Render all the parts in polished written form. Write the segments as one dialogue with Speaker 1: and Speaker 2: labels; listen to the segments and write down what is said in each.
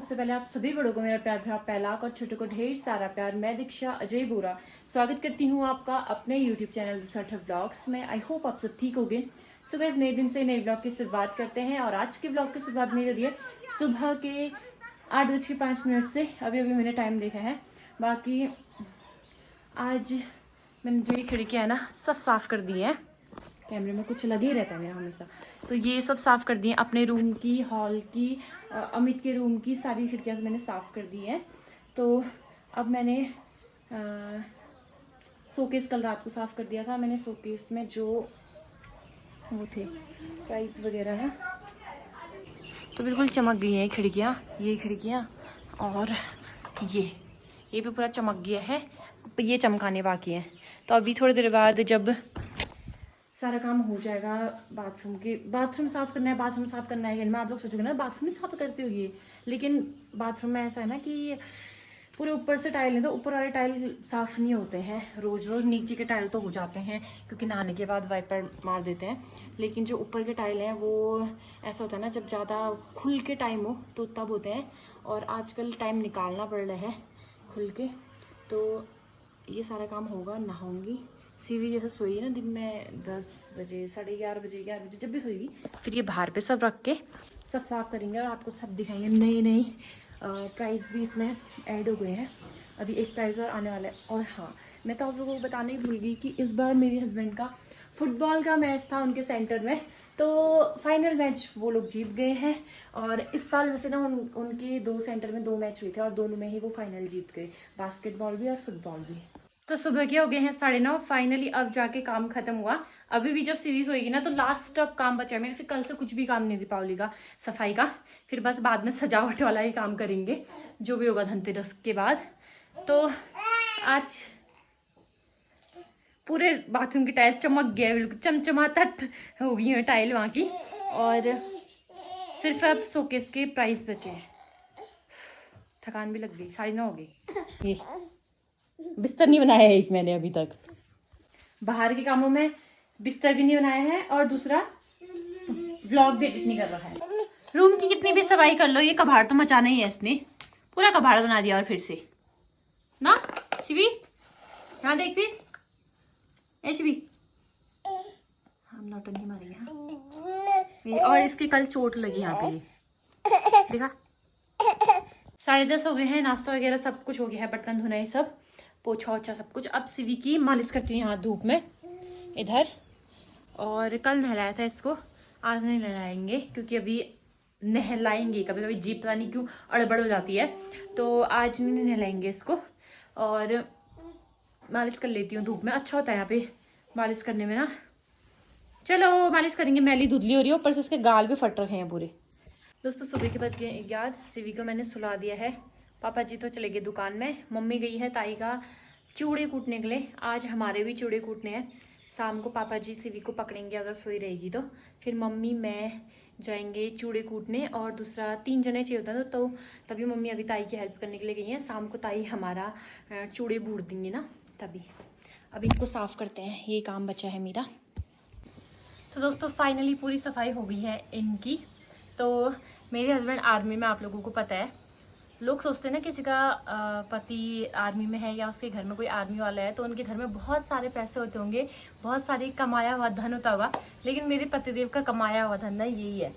Speaker 1: सबसे पहले आप सभी बड़ों को मेरा प्यार भरा पहलाक और छोटों को ढेर सारा प्यार। मैं दीक्षा अजय बोरा स्वागत करती हूँ आपका अपने YouTube चैनल सठ व्लॉग्स में। आई होप आप सब ठीक होगे। सो गाइस, नए दिन से नए व्लॉग की शुरुआत करते हैं और आज के व्लॉग की शुरुआत मेरी हो रही है सुबह के 8:05 से। अभी मैंने टाइम देखा है। बाकी आज मैंने जो ये खिड़कियाँ है ना सब साफ कर दी है। कैमरे में कुछ लगे ही रहता है मेरा हमेशा, तो ये सब साफ़ कर दिए। अपने रूम की, हॉल की, अमित के रूम की सारी खिड़कियाँ मैंने साफ़ कर दी हैं। तो अब मैंने शोकेस कल रात को साफ़ कर दिया था। मैंने शोकेस में जो वो थे प्राइस वगैरह ना, तो बिल्कुल चमक गई हैं खिड़कियाँ। ये खिड़कियाँ और ये भी पूरा चमक गया है। ये चमकाने बाकी हैं। तो अभी थोड़ी देर बाद जब सारा काम हो जाएगा, बाथरूम साफ़ करना है, बाथरूम साफ़ करना है। में आप लोग सोचोगे ना बाथरूम ही साफ़ करते हो ये, लेकिन बाथरूम में ऐसा है ना कि पूरे ऊपर से टाइल है तो ऊपर वाले टाइल साफ़ नहीं होते हैं रोज़ रोज़। नीचे के टाइल तो हो जाते हैं क्योंकि नहाने के बाद वाइपर मार देते हैं, लेकिन जो ऊपर के टाइल हैं वो ऐसा होता है ना, जब ज़्यादा खुल के टाइम हो तो तब होते हैं। और आजकल टाइम निकालना पड़ रहा है खुल के, तो ये सारा काम होगा। नहाऊंगी। सीवी जैसे सोई है ना दिन में 10 बजे, 11:30 जब भी सोएगी, फिर ये बाहर पे सब रख के सब साफ़ करेंगे और आपको सब दिखाएंगे। नई प्राइस भी इसमें ऐड हो गए हैं। अभी एक प्राइस और आने वाला है। और हाँ, मैं तो आप लोगों को बताने ही भूल गई कि इस बार मेरे हस्बैंड का फुटबॉल का मैच था उनके सेंटर में, तो फाइनल मैच वो लोग जीत गए हैं। और इस साल वैसे ना उनके 2 सेंटर में 2 मैच हुए थे और दोनों में ही वो फाइनल जीत गए, बास्केटबॉल भी और फुटबॉल भी। तो सुबह के हो गए हैं 9:30 फाइनली। अब जाके काम खत्म हुआ। अभी भी जब सीरीज होएगी ना तो लास्ट अब काम बचा है मेरे। फिर कल से कुछ भी काम नहीं, दीपावली का सफाई का, फिर बस बाद में सजावट वाला ही काम करेंगे जो भी होगा धनतेरस के बाद। तो आज पूरे बाथरूम की टाइल चमक गया, बिल्कुल चमचमाता हो गई है टाइल वहाँ की। और सिर्फ अब शोकेस के प्राइस बचे हैं। थकान भी लग गई, 9:30 हो गई। ये बिस्तर नहीं बनाया है एक मैंने अभी तक। बाहर के कामों में बिस्तर भी नहीं बनाया है और दूसरा व्लॉग भी एडिट नहीं कर रहा है। रूम की कितनी भी सफाई कर लो, ये कबाड़ तो मचाना ही है इसने। पूरा कबाड़ बना दिया और फिर से ना। शिवी यहाँ देख फिर, ए शिवी, हम नौटंकी मारी है। और इसके कल चोट लगी यहाँ पे, देखा। 10:30 हो गए हैं। नाश्ता वगैरह सब कुछ हो गया है, बर्तन धोना है, सब पोछा ओछा सब कुछ। अब सीवी की मालिश करती हूँ यहाँ धूप में इधर। और कल नहलाया था इसको, आज नहीं नहलाएंगे क्योंकि अभी नहलाएंगे कभी कभी जीप पता नहीं क्यों अड़बड़ हो जाती है, तो आज नहीं नहलाएंगे इसको। और मालिश कर लेती हूँ धूप में, अच्छा होता है यहाँ पे मालिश करने में ना। चलो मालिश करेंगे। मैली धुधली हो रही है, ऊपर से इसके गाल भी फट रखे हैं पूरे। दोस्तों सुबह के बज गए 11। सीवी को मैंने सुला दिया है। पापा जी तो चले गए दुकान में, मम्मी गई है ताई का चूड़े कूटने के लिए। आज हमारे भी चूड़े कूटने हैं। शाम को पापा जी सीवी को पकड़ेंगे अगर सोई रहेगी तो, फिर मम्मी मैं जाएंगे चूड़े कूटने। और दूसरा 3 जने चाहिए होता है तो तभी मम्मी अभी ताई की हेल्प करने के लिए गई हैं। शाम को ताई हमारा चूड़े बूट देंगे ना तभी। अभी इनको साफ़ करते हैं, ये काम बचा है मेरा। तो दोस्तों फाइनली पूरी सफाई हो गई है इनकी। तो मेरे हस्बैंड आर्मी में, आप लोगों को पता है। लोग सोचते हैं ना किसी का पति आर्मी में है या उसके घर में कोई आर्मी वाला है तो उनके घर में बहुत सारे पैसे होते होंगे, बहुत सारी कमाया हुआ धन होता होगा। लेकिन मेरे पतिदेव का कमाया हुआ धन ना यही है।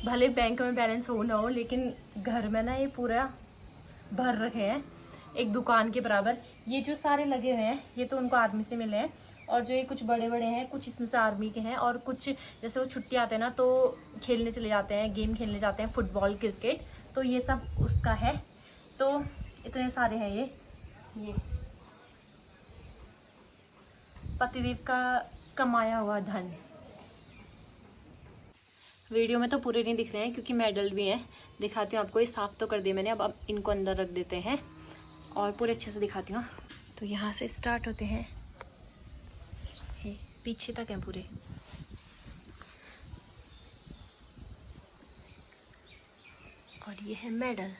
Speaker 1: भले बैंक में बैलेंस हो ना हो, लेकिन घर में ना ये पूरा भर रखे हैं, एक दुकान के बराबर। ये जो सारे लगे हुए हैं ये तो उनको आर्मी से मिले हैं, और जो ये कुछ बड़े बड़े हैं कुछ इसमें से आर्मी के हैं, और कुछ जैसे वो छुट्टी आते हैं ना तो खेलने चले जाते हैं, गेम खेलने जाते हैं, फुटबॉल क्रिकेट, तो ये सब उसका है। तो इतने सारे हैं ये पतिदेव का कमाया हुआ धन। वीडियो में तो पूरे नहीं दिख रहे हैं क्योंकि मेडल भी हैं। दिखाती हूँ आपको, ये साफ़ तो कर दिए मैंने। अब इनको अंदर रख देते हैं और पूरे अच्छे से दिखाती हूँ। तो यहाँ से स्टार्ट होते हैं, पीछे तक हैं पूरे। और ये है मेडल।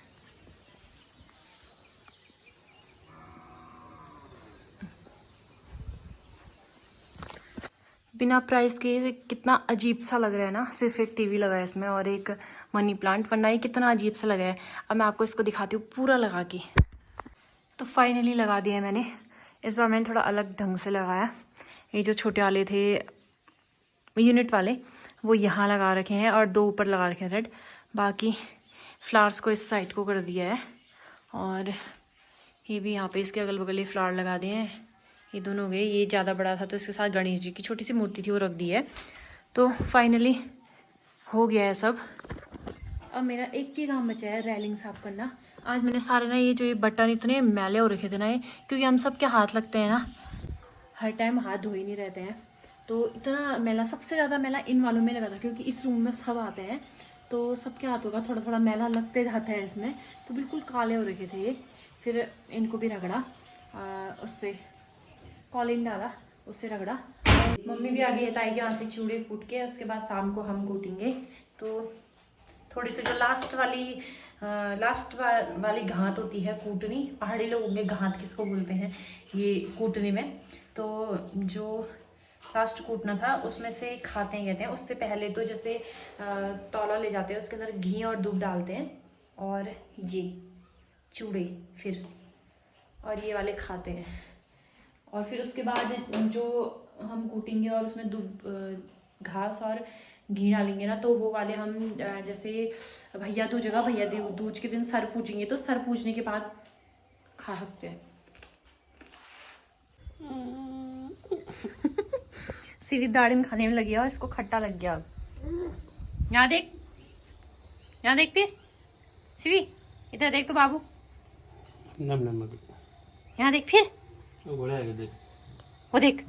Speaker 1: बिना प्राइस के कितना अजीब सा लग रहा है ना। सिर्फ एक टीवी लगा है इसमें और एक मनी प्लांट, वरना ये कितना अजीब सा लगा है। अब मैं आपको इसको दिखाती हूँ पूरा लगा के। तो फाइनली लगा दिया है मैंने। इस बार मैंने थोड़ा अलग ढंग से लगाया। ये जो छोटे वाले थे यूनिट वाले वो यहाँ लगा रखे हैं और 2 ऊपर लगा रखे हैं रेड। बाकी फ्लावर्स को इस साइड को कर दिया है और ये भी यहाँ पे इसके अगल बगल ये फ्लावर लगा दिए हैं। ये दोनों हो गए। ये ज़्यादा बड़ा था तो इसके साथ गणेश जी की छोटी सी मूर्ति थी वो रख दी है। तो फाइनली हो गया है सब। अब मेरा एक ही काम बचा है, रेलिंग साफ़ करना। आज मैंने सारे ना ये जो ये बटन इतने मैले हो रखे थे ना, ये क्योंकि हम सब के हाथ लगते हैं ना, हर टाइम हाथ धो ही नहीं रहते हैं, तो इतना मैला, सबसे ज़्यादा मैला इन वालों में लगा था क्योंकि इस रूम में सब आते हैं तो सबके हाथों का थोड़ा थोड़ा मैला लगते जाता है इसमें। तो बिल्कुल काले हो रखे थे ये। फिर इनको भी रगड़ा, उससे कॉलिन डाला, उससे रगड़ा। मम्मी भी आ गई है ताई के यहाँ से चूड़े कूट के, उसके बाद शाम को हम कूटेंगे। तो थोड़ी सी जो लास्ट वाली घात होती है कूटनी, पहाड़ी लोगों के घात किसको बोलते हैं ये कूटने में, तो जो लास्ट कूटना था उसमें से खाते हैं कहते हैं। उससे पहले तो जैसे तौला ले जाते हैं, उसके अंदर घी और दूध डालते हैं और ये चूड़े फिर और ये वाले खाते हैं। और फिर उसके बाद जो हम कूटेंगे और उसमें दूध घास और घी डालेंगे ना, तो वो वाले हम जैसे भैया दूज होगा, भैया दूज के दिन सर पूजेंगे, तो सर पूजने के बाद खा सकते हैं। सीधी दाढ़ी खाने में लगी है और इसको खट्टा लग गया। यहाँ देख, यहाँ देख फिर सीवी, इधर देख तो बाबू, यहाँ देख फिर, वो देख,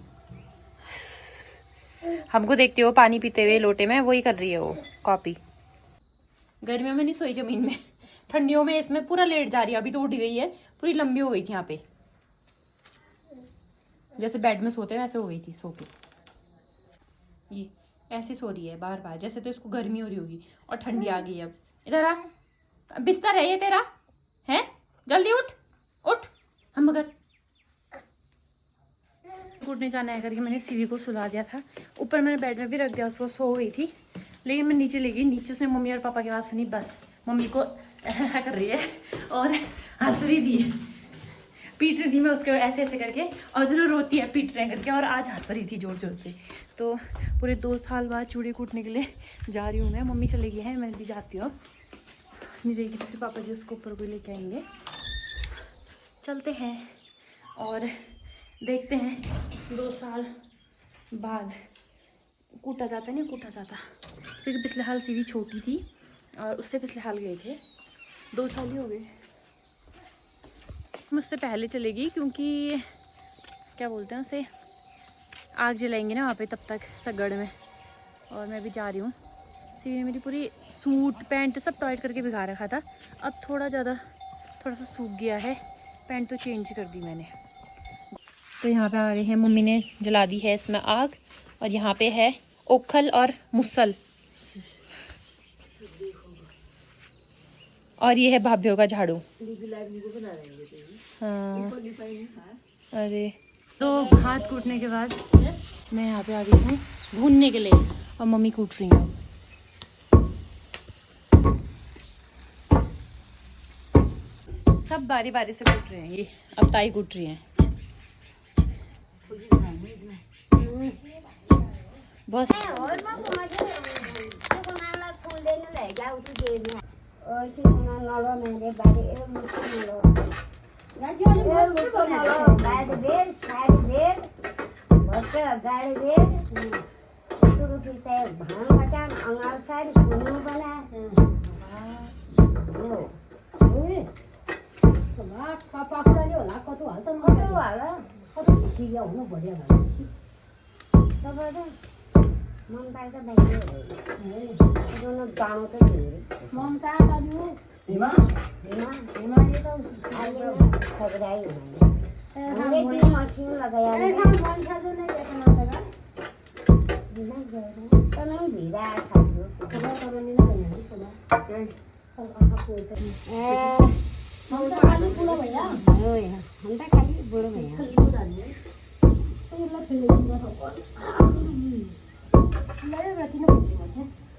Speaker 1: हमको देखते हो पानी पीते हुए लोटे में, वही कर रही है वो कॉपी। गर्मियों में नहीं सोई जमीन में, ठंडियों में इसमें पूरा लेट जा रही है। अभी तो उठ गई है, पूरी लंबी हो गई थी यहाँ पे, जैसे बेड में सोते हैं वैसे हो गई थी सो के। ये ऐसे सो रही है बार बार, जैसे तो इसको गर्मी हो रही होगी और ठंडी आ गई। अब इधर आ, बिस्तर है ये तेरा है, जल्दी उठ उठ। हम मगर कूटने जाना है करके मैंने सीवी को सुला दिया था। ऊपर मैंने बेड में भी रख दिया, उसको सो गई थी, लेकिन मैं नीचे ले गई। नीचे से मम्मी और पापा की आवाज़ सुनी, बस मम्मी को कर रही है और हंस रही थी, पीट रही थी मैं उसके ऐसे ऐसे करके, और जरूर रोती है पीट रहे करके, और आज हंस रही थी जोर जोर से। तो पूरे 2 साल बाद चूड़े कूटने के लिए जा रही हूँ मैं। मम्मी चली गई है, मैं भी जाती हूँ। नहीं रहेगी तो फिर पापा जी उसको ऊपर कोई लेके आएंगे। चलते हैं और देखते हैं 2 साल बाद कूटा जाता है नहीं कूटा जाता, क्योंकि पिछले हाल सीवी छोटी थी और उससे पिछले हाल गए थे। 2 साल ही हो गए। मुझसे पहले चलेगी क्योंकि क्या बोलते हैं उसे, आग जलाएंगे ना वहाँ पे तब तक सगड़ में, और मैं भी जा रही हूँ। सीवी ने मेरी पूरी सूट पैंट सब टॉयट करके भिगा रखा था, अब थोड़ा सा सूख गया है। पैंट तो चेंज कर दी मैंने। तो यहाँ पे आ गए हैं, मम्मी ने जला दी है इसमें आग, और यहाँ पे है ओखल और मुसल, और ये है भाभीयों का झाड़ू। हाँ अरे, तो हाथ कूटने के बाद मैं यहाँ पे आ गई हूँ भूनने के लिए, और मम्मी कूट रही हैं। सब बारी बारी से कूट रहे हैं। ये अब ताई कूट रही हैं। बस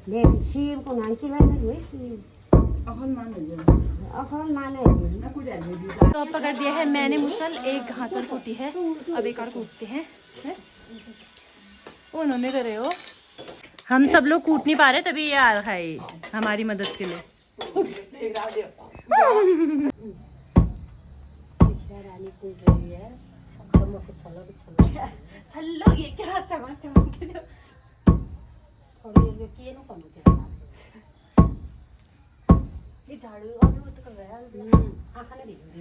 Speaker 2: 내 시입고 난 시간에 왜 시? अखन माने
Speaker 1: तो अब पकड़ दिया है मैंने मुसल, एक हाथ पर कूटी है, अब एक और कूटते हैं। उन्होंने करे हो, हम सब लोग कूट नहीं पा रहे तभी ये आ रहा है हमारी मदद के लिए। छल्लो ये क्या चमक चमक के दो। ये झाड़ू और वो तो कर रहा है। हाँ खाने दीजिए।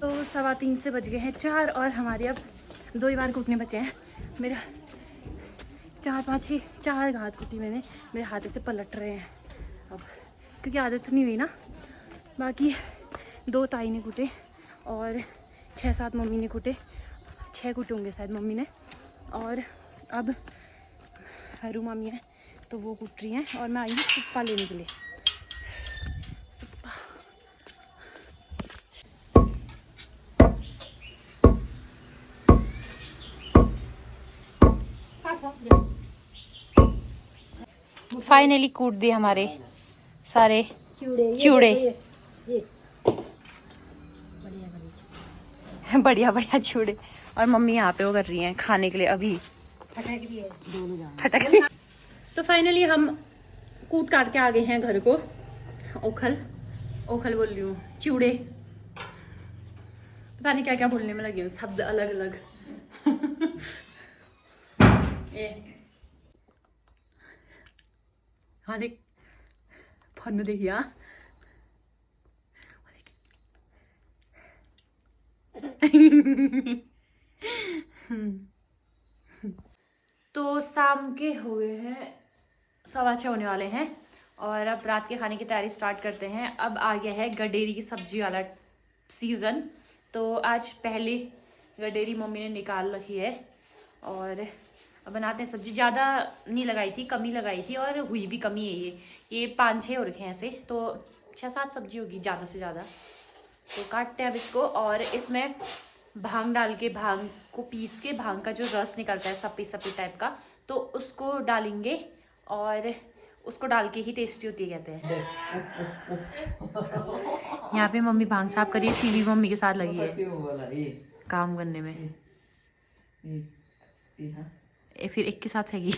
Speaker 1: तो 3:15 से बज गए हैं 4 और हमारे अब 2 ही बार कूटने बचे हैं। मेरा 4 घात कूटी मैंने, मेरे हाथ से पलट रहे हैं अब क्योंकि आदत नहीं हुई ना। बाकी 2 ताई ने कूटे और 6-7 मम्मी ने कूटे, 6 कूटे होंगे शायद मम्मी ने। और अब हरू मामी है तो वो कूट रही हैं और मैं आई हूँ सुप्पा लेने के लिए। सुप्पा फाइनली कूट दिए हमारे सारे चूड़े। बढ़िया बढ़िया चूड़े। और मम्मी यहाँ पे वो कर रही हैं खाने के लिए अभी फटक रही। तो फाइनली हम कूट काट के आ गए हैं घर को। ओखल बोल रही हूँ, चूड़े, पता नहीं क्या क्या बोलने में लगी हूँ, शब्द अलग अलग। हाँ देख फोन देखिए। तो शाम के हुए हैं 6:15 होने वाले हैं और अब रात के खाने की तैयारी स्टार्ट करते हैं। अब आ गया है गडेरी की सब्जी वाला सीज़न। तो आज पहले गडेरी मम्मी ने निकाल रखी है और अब बनाते हैं सब्जी। ज़्यादा नहीं लगाई थी, कम ही लगाई थी और हुई भी कमी है। ये 5-6 हो रखे हैं ऐसे, तो 6-7 सब्जी होगी ज़्यादा से ज़्यादा। तो काटते हैं अब इसको और इसमें भांग डाल के, भांग को पीस के, भांग का जो रस निकलता है सपी सपी टाइप का, तो उसको डालेंगे और उसको डाल के ही टेस्टी होती है कहते हैं। यहाँ पे मम्मी भांग साफ करिए, सीवी मम्मी के साथ लगी है काम करने में। फिर एक के साथ हैगी।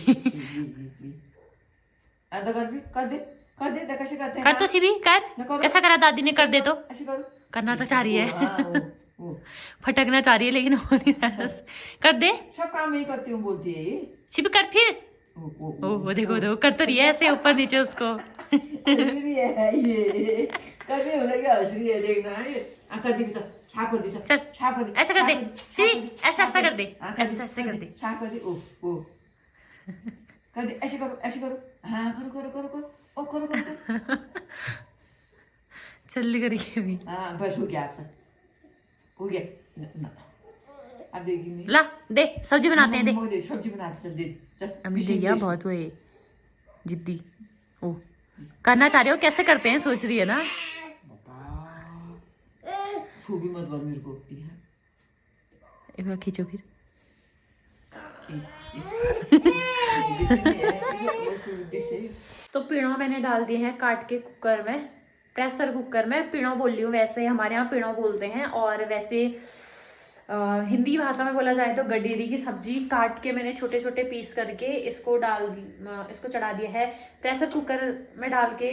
Speaker 1: कर तो सीवी कर, कैसा करा दादी ने, कर दे तो। करना तो चाह रही है, फटकना चाह रही है लेकिन हो नहीं रहा। कर दे,
Speaker 3: सब काम ही करती हूँ बोलती है
Speaker 1: सीवी कर फिर। वो देखो देखो कर तो रही है ऐसे ऊपर नीचे उसको।
Speaker 3: ये करने हो गया हंसरी है, देखना है कर दी तो छाप कर दी,
Speaker 1: चल
Speaker 3: छाप कर दी,
Speaker 1: ऐसा कर दे सीवी, ऐसा ऐसा कर दे, ऐसा ऐसा कर दे,
Speaker 3: छाप कर दी। ओ कर दे, ऐसे करो, ऐसे करो, हाँ करो करो करो करो, ओ करो करो।
Speaker 1: चल करिए अभी।
Speaker 3: हाँ बस हो गया, आपसे हो गया। अब देगी
Speaker 1: ला दे, सब्जी बनाते हैं, दे
Speaker 3: सब्जी बनाते, चल दे।
Speaker 1: अम्मी दैया बहुत वो है जिद्दी। ओ करना चाह रहे हो, कैसे करते हैं सोच रही है ना।
Speaker 3: छू भी मत मेरे को।
Speaker 1: खींचो फिर। तो पिणो मैंने डाल दिए हैं काट के कुकर में, प्रेशर कुकर में। पिणो बोल रही हूँ, वैसे हमारे यहाँ पिणो बोलते हैं और वैसे हिंदी भाषा में बोला जाए तो गडेरी की सब्जी। काट के मैंने छोटे छोटे पीस करके इसको चढ़ा दिया है प्रेशर कुकर में डाल के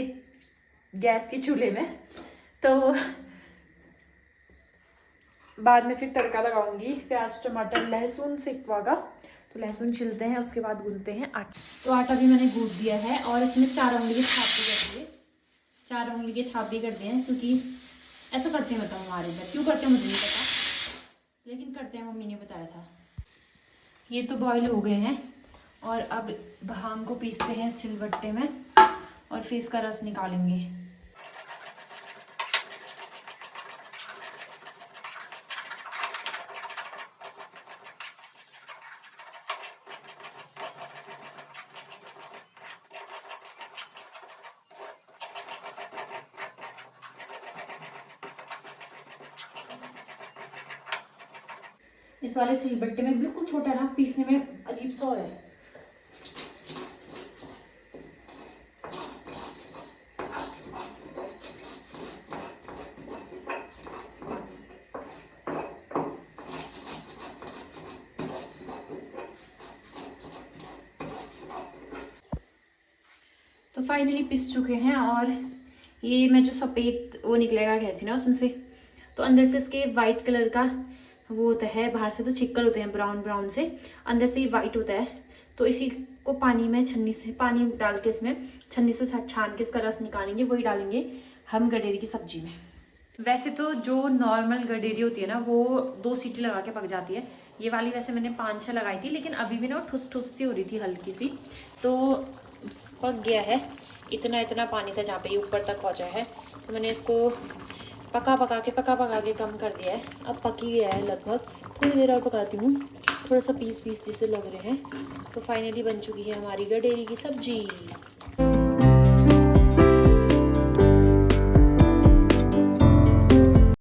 Speaker 1: गैस के चूल्हे में। तो बाद में फिर तड़का लगाऊंगी, प्याज टमाटर लहसुन सिकवा का। तो लहसुन छिलते हैं, उसके बाद गूंथते हैं आटा। तो आटा भी मैंने गूंथ दिया है और इसमें 4 उंगली के छाप भी कर दिए, 4 उंगली के छाप भी कर दिए हैं, क्योंकि ऐसा करते हैं, बताओ हमारे इधर क्यों करते हैं मुझे नहीं पता, लेकिन करते हैं, मम्मी ने बताया था। ये तो बॉईल हो गए हैं और अब भांग को पीसते हैं सिलबट्टे में और फिर इसका रस निकालेंगे। इस वाले सिलबट्टे में बिल्कुल छोटा ना, पीसने में अजीब सा हो रहा है। तो फाइनली पिस चुके हैं। और ये मैं जो सफ़ेद वो निकलेगा कह रही थी ना उसमें से, तो अंदर से इसके वाइट कलर का वो होता है, बाहर से तो छिक्कल होते हैं ब्राउन ब्राउन से, अंदर से ये वाइट होता है। तो इसी को पानी में छन्नी से पानी डाल के इसमें छन्नी से छान के इसका रस निकालेंगे, वही डालेंगे हम गडेरी की सब्जी में। वैसे तो जो नॉर्मल गडेरी होती है ना वो 2 सीटी लगा के पक जाती है। ये वाली वैसे मैंने 5-6 लगाई थी, लेकिन अभी भी ना ठुस ठुस सी हो रही थी हल्की सी, तो पक गया है। इतना पानी था जहाँ पे ये ऊपर तक पहुँचा है, तो मैंने इसको पका पका के कम कर दिया है। अब पक ही गया है लगभग, थोड़ी देर और पकाती हूँ, थोड़ा सा पीस जैसे लग रहे हैं। तो फाइनली बन चुकी है हमारी गडेरी की सब्जी।